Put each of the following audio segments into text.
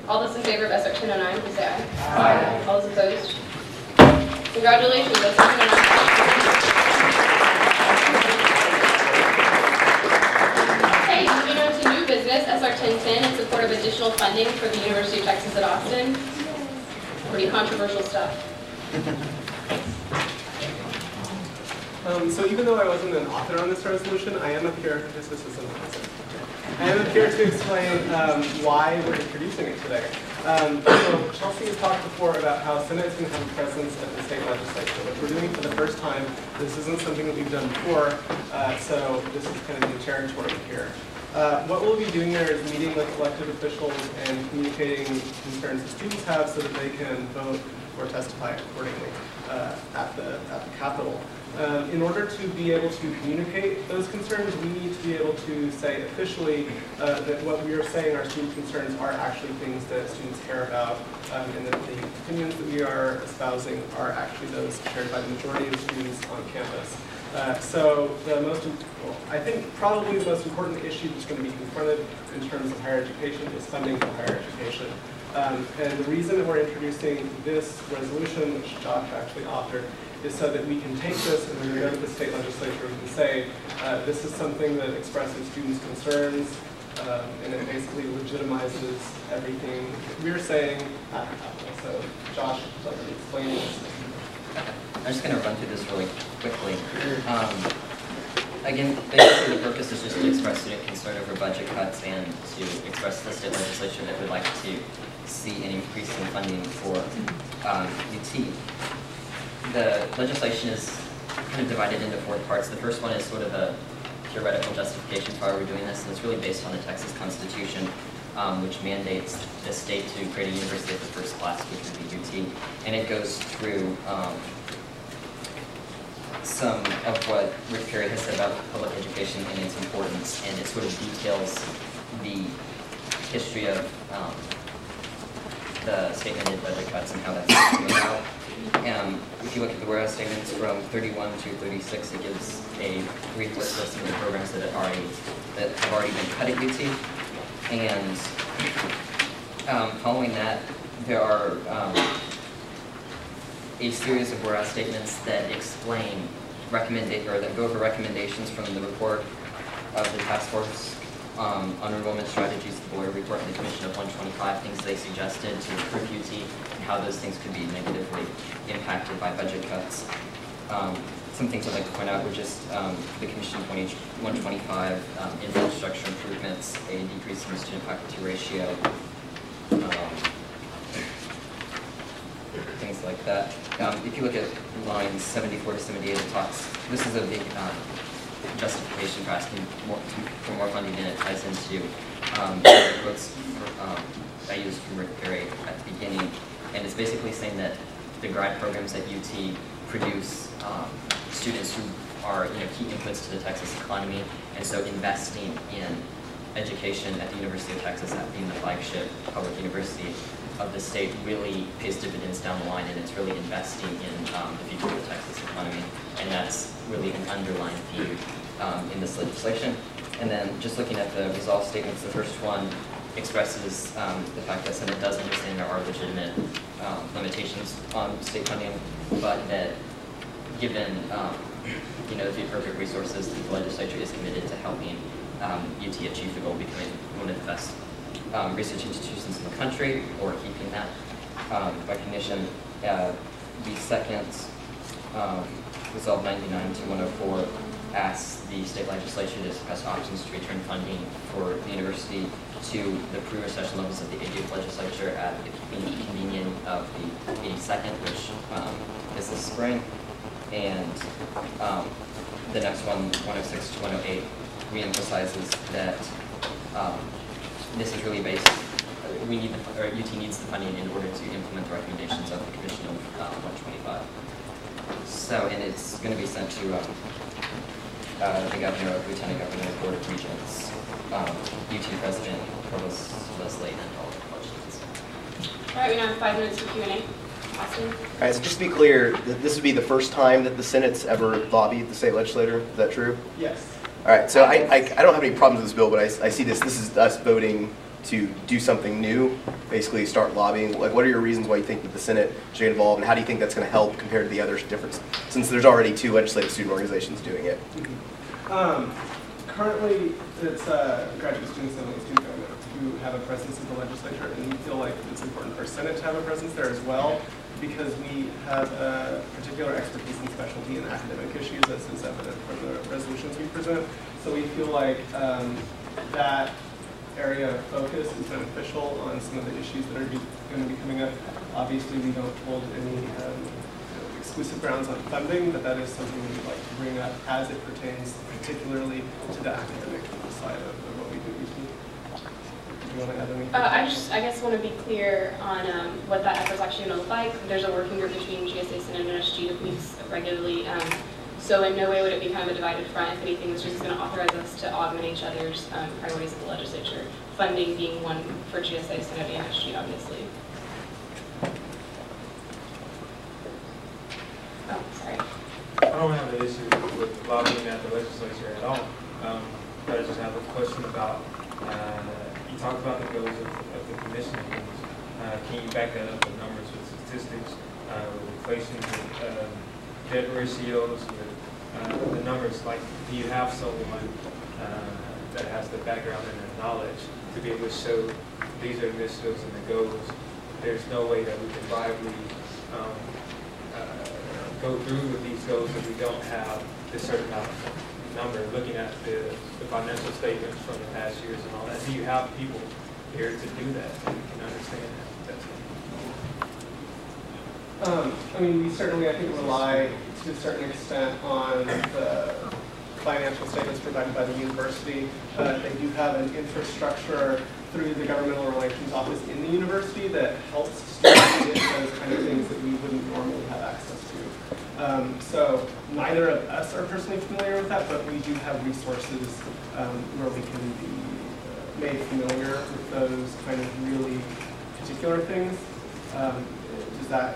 All those in favor of SR 1009, please say aye. Aye. All those opposed? Congratulations, SR 1009. Okay, moving on to new business, SR 1010 in support of additional funding for the University of Texas at Austin. Pretty controversial stuff. So even though I wasn't an author on this resolution, I am up here. I am up here to explain why we're introducing it today. So Chelsea has talked before about how Senate is going to have a presence at the state legislature, which we're doing for the first time. This isn't something that we've done before, so this is kind of new territory here. What we'll be doing there is meeting with elected officials and communicating concerns that students have so that they can vote or testify accordingly at the Capitol. In order to be able to communicate those concerns, we need to be able to say officially that what we are saying, our student concerns, are actually things that students care about, and that the opinions that we are espousing are actually those shared by the majority of students on campus. So I think probably the most important issue that's going to be confronted in terms of higher education is funding for higher education. And the reason that we're introducing this resolution, which Josh actually authored, is so that we can take this and when we go to the state legislature, we can say, this is something that expresses students' concerns, and it basically legitimizes everything we're saying at the Capitol. So Josh, let me explain this. I'm just going to run through this really quickly. Again, basically the purpose is just to express student concern over budget cuts and to express to the state legislature that we'd like to see an increase in funding for UT. The legislation is kind of divided into four parts. The first one is sort of a theoretical justification for why we're doing this, and it's really based on the Texas Constitution, which mandates the state to create a university of the first class, which would be UT. And it goes through some of what Rick Perry has said about public education and its importance, and it sort of details the history of the statemented budget cuts and how that's going out. If you look at the whereas statements from 31 to 36, it gives a brief list of some of the programs that have already been cut at UT. And following that, there are a series of whereas statements that explain that go over recommendations from the report of the task force on enrollment strategies, the Boyer report, and the Commission of 125, things they suggested to improve UT and how those things could be negatively impacted by budget cuts. Some things I'd like to point out were just the Commission of 125, infrastructure improvements, a decrease in the student-faculty ratio, things like that. If you look at lines 74 to 78, this is a big justification for asking for more funding, and it ties into the quotes I used from Rick Perry at the beginning. And it's basically saying that the grad programs at UT produce students who are key inputs to the Texas economy, and so investing in education at the University of Texas, that being the flagship public university of the state, really pays dividends down the line, and it's really investing in the future of the Texas economy, and that's really an underlying theme in this legislation. And then just looking at the resolve statements, the first one expresses the fact that Senate does understand there are legitimate limitations on state funding, but that given the appropriate resources, the legislature is committed to helping UT achieve the goal of becoming one of the best research institutions in the country, or keeping that recognition. The second, Resolve 99 to 104, asks the state legislature to discuss options to return funding for the university to the pre-recession levels of the 80th legislature at the convening of the 82nd, which is this spring. And the next one, 106 to 108, reemphasizes that this is really based, UT needs the funding in order to implement the recommendations of the Commission of 125. So, and it's going to be sent to the governor, lieutenant governor, board of regents, UT president, provost Leslie, and all the questions. All right, we now have 5 minutes for Q&A. Austin? All right, so just to be clear, this would be the first time that the Senate's ever lobbied the state legislature. Is that true? Yes. All right, so I don't have any problems with this bill, but I see this is us voting to do something new, basically start lobbying? Like, what are your reasons why you think that the Senate should get involved, and how do you think that's going to help compared to the other different, since there's already 2 legislative student organizations doing it? Currently, it's graduate students and student government who have a presence in the legislature, and we feel like it's important for Senate to have a presence there as well, because we have a particular expertise and specialty in academic issues, as is evident from the resolutions we present. So we feel like that area of focus is beneficial on some of the issues that are going to be coming up. Obviously, we don't hold any exclusive grounds on funding, but that is something we'd like to bring up as it pertains particularly to the academic side of what we do. Do you want to add anything? I guess want to be clear on what that effort's actually going to look like. There's a working group between GSA, Senate, and SG that meets regularly. So in no way would it be kind of a divided front. If anything, it's just going to authorize us to augment each other's priorities of the legislature. Funding being one for GSA, Senate, and SG, obviously. Oh, sorry. I don't have an issue with lobbying at the legislature at all. But I just have a question about, you talked about the goals of the commission. Can you back that up with numbers, with statistics, with inflation, with debt ratios, with the numbers? Like, do you have someone that has the background and the knowledge to be able to show these are initiatives and the goals? There's no way that we can viably go through with these goals if we don't have this certain amount of number. Looking at the financial statements from the past years and all that, do you have people here to do that? So we can understand that. I mean, we certainly, I think, rely to a certain extent on the financial statements provided by the university. They do have an infrastructure through the governmental relations office in the university that helps students get those kind of things that we wouldn't normally have access to. So neither of us are personally familiar with that, but we do have resources where we can be made familiar with those kind of really particular things. Does that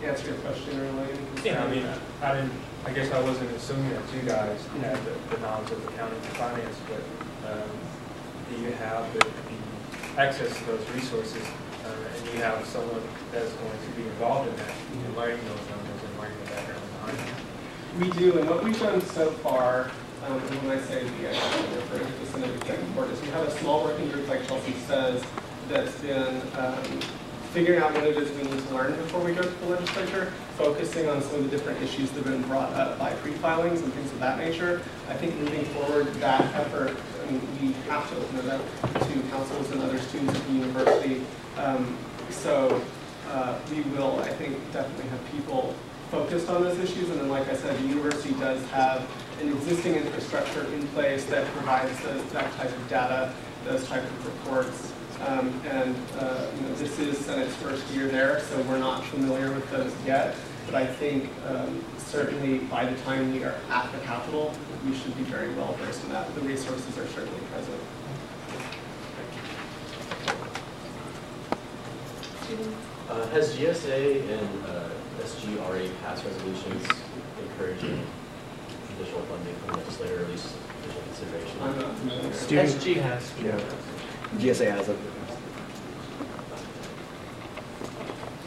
answer your question, really? Yeah, I mean, I guess I wasn't assuming that you guys had the knowledge of accounting and finance, but do you have the access to those resources, and you have someone that's going to be involved in that, in learning those numbers and learning the background behind it? We do, and what we've done so far, and when I say we, I'm referring to the Senate Executive Board, is we have a small working group, like Chelsea says, that's been figuring out what it is we need to learn before we go to the legislature, focusing on some of the different issues that have been brought up by pre-filings and things of that nature. I think moving forward, that effort, I mean, we have to open it up to councils and other students at the university. So we will, I think, definitely have people focused on those issues. And then, like I said, the university does have an existing infrastructure in place that provides that type of data, those type of reports. This is Senate's first year there, so we're not familiar with those yet. But I think certainly by the time we are at the Capitol, we should be very well versed in that. The resources are certainly present. Has GSA and SG already passed resolutions encouraging additional funding from the legislature, or at least additional consideration? I'm not familiar. SG has. Yeah. GSA has it.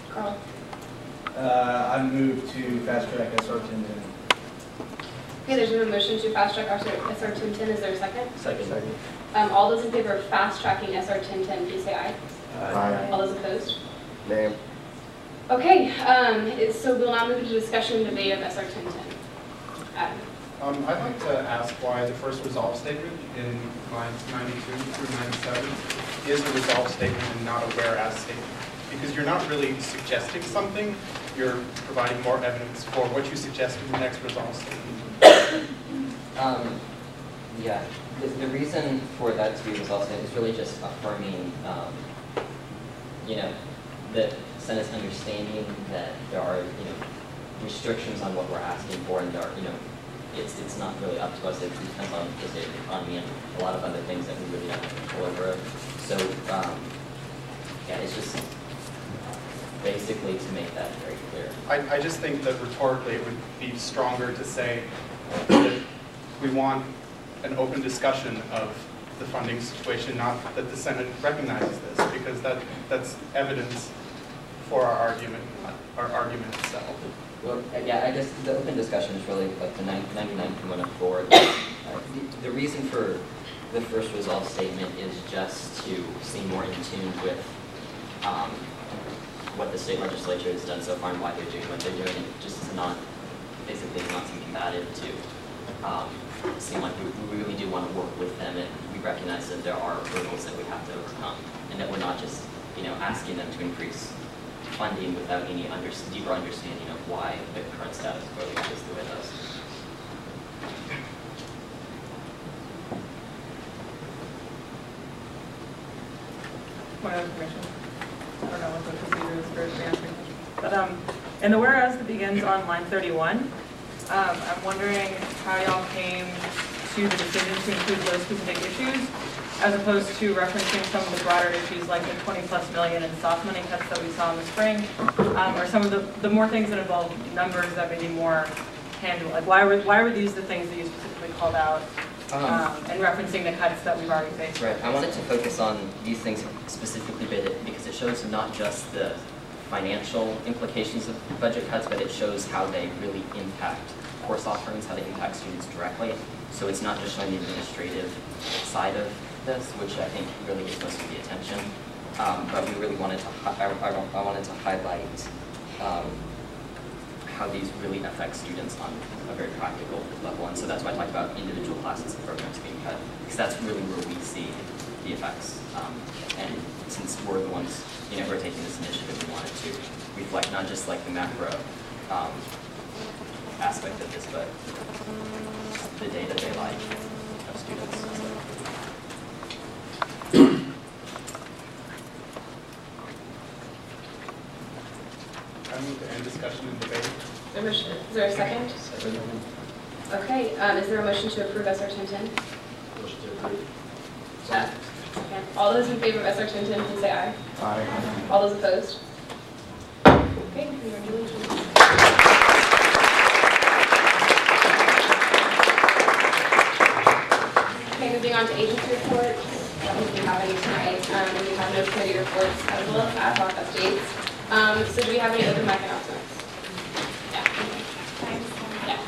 Carl? I move to fast track SR 1010. Okay, there's been a motion to fast track SR 1010. Is there a second? Second. All those in favor of fast tracking SR 1010, please say aye. Aye. All those opposed? Name. Okay, so we'll now move to discussion and debate of SR 1010. Adam? I'd like to ask why the first resolve statement in lines 92 through 97 is a resolve statement and not a whereas statement. Because you're not really suggesting something, you're providing more evidence for what you suggest in the next resolve statement. Yeah, the reason for that to be resolved is really just affirming, the Senate's understanding that there are, restrictions on what we're asking for, and there are, it's not really up to us. It depends on the state of the economy and a lot of other things that we really don't have control over. So, it's just basically to make that very clear. I just think that rhetorically it would be stronger to say that we want an open discussion of the funding situation, not that the Senate recognizes this, because that's evidence for our argument itself. Well, yeah, I guess the open discussion is really like the 99.104. The reason for the first resolve statement is just to seem more in tune with what the state legislature has done so far and why they're doing what they're doing, and just to not, basically not seem combative, to seem like we really do want to work with them, and we recognize that there are hurdles that we have to overcome, and that we're not just, asking them to increase funding without any deeper understanding of why the current status quo is the way it does. Point of information. I don't know what the procedure is for answering questions. But in the whereas that begins on line 31, I'm wondering how y'all came to the decision to include those specific issues, as opposed to referencing some of the broader issues like the 20+ million in soft money cuts that we saw in the spring, or some of the more things that involve numbers that may be more tangible. Like why were these the things that you specifically called out, and referencing the cuts that we've already faced? Right. I wanted to focus on these things specifically because it shows not just the financial implications of budget cuts, but it shows how they really impact course offerings, how they impact students directly. So it's not just showing the administrative side of this, which I think really gets most of the attention. But we really wanted to, I wanted to highlight how these really affect students on a very practical level. And so that's why I talked about individual classes and programs being cut, because that's really where we see the effects. And since we're the ones, who are taking this initiative, we wanted to reflect not just like the macro aspect of this, but the day-to-day life of students. I move to end discussion and debate. Is there a second? Okay, is there a motion to approve SR 1010? Motion to approve. Okay. All those in favor of SR 1010, please say aye. Aye. All those opposed? Okay, congratulations. Okay, moving on to agency reports. I don't think we have any tonight. We have no committee reports as well as ad hoc updates. So do we have any open mic announcements? Yeah.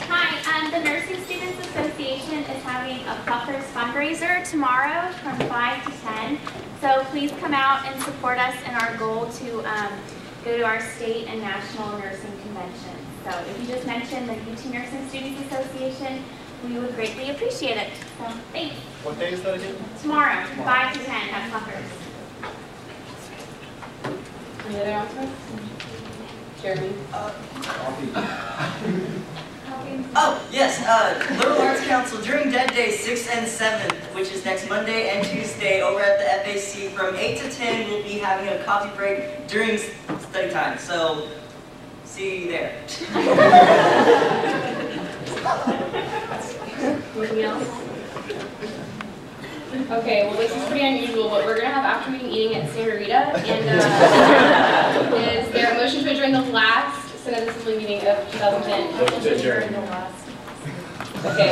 Hi, the Nursing Students Association is having a Puffers fundraiser tomorrow from 5 to 10. So please come out and support us in our goal to go to our state and national nursing convention. So if you just mention the UT Nursing Students Association, we would greatly appreciate it. So thanks. What day is that again? Tomorrow, 5 to 10 at Puffers. Any other announcements? Jeremy? Oh, yes, Liberal Arts Council during Dead Day 6th and 7th, which is next Monday and Tuesday over at the FAC from 8 to 10, we'll be having a coffee break during study time, so see you there. Anything else? Okay, well this is pretty unusual, but we're going to have after meeting eating at Santa Rita, and is there a motion to adjourn the last Senate Assembly meeting of 2010? Motion to adjourn. Okay.